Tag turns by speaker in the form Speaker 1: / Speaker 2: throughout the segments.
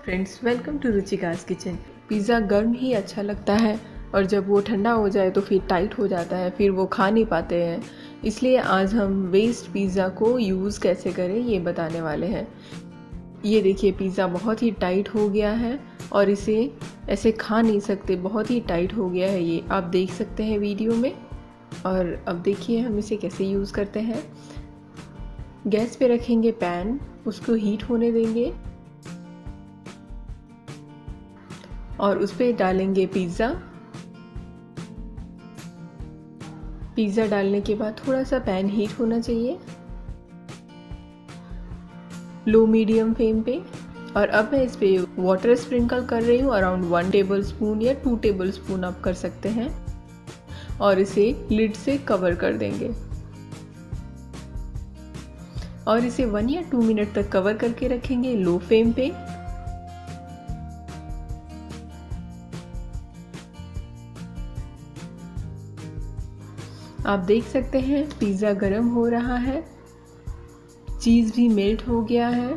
Speaker 1: Friends, welcome to Ruchika's kitchen. Pizza गर्म ही अच्छा लगता है और जब वो ठंडा हो जाए तो फिर टाइट हो जाता है, फिर वो खा नहीं पाते हैं। इसलिए आज हम वेस्ट पिज़्ज़ा को यूज़ कैसे करें ये बताने वाले हैं। ये देखिए, पिज़्ज़ा बहुत ही टाइट हो गया है और इसे ऐसे खा नहीं सकते, बहुत ही टाइट हो गया है। ये आप देख सकते हैं वीडियो में। और अब देखिए हम इसे कैसे यूज़ करते हैं। गैस पे रखेंगे पैन, उसको हीट होने देंगे और उस पर डालेंगे पिज़्ज़ा। पिज़्ज़ा डालने के बाद थोड़ा सा पैन हीट होना चाहिए, लो मीडियम फ्लेम पे। और अब मैं इस पे वाटर स्प्रिंकल कर रही हूँ, अराउंड 1 टेबल स्पून या 2 टेबल स्पून आप कर सकते हैं। और इसे लिड से कवर कर देंगे और इसे 1 या 2 मिनट तक कवर करके रखेंगे लो फ्लेम पे। आप देख सकते हैं पिज़्ज़ा गर्म हो रहा है, चीज़ भी मेल्ट हो गया है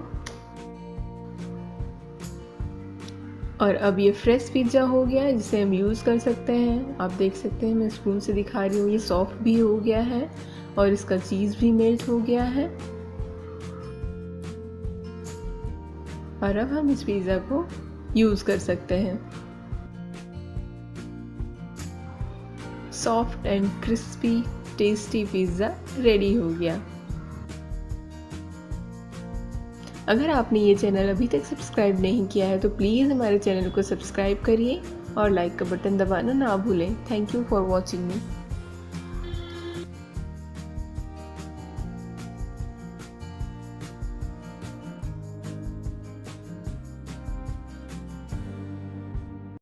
Speaker 1: और अब ये फ्रेश पिज़्ज़ा हो गया है जिसे हम यूज़ कर सकते हैं। आप देख सकते हैं, मैं स्पून से दिखा रही हूँ, ये सॉफ्ट भी हो गया है और इसका चीज़ भी मेल्ट हो गया है। और अब हम इस पिज़्ज़ा को यूज़ कर सकते हैं। Soft and crispy tasty pizza ready हो गया। अगर आपने ये चैनल अभी तक सब्सक्राइब नहीं किया है तो प्लीज़ हमारे चैनल को सब्सक्राइब करिए और लाइक का बटन दबाना ना भूलें। Thank you for watching me.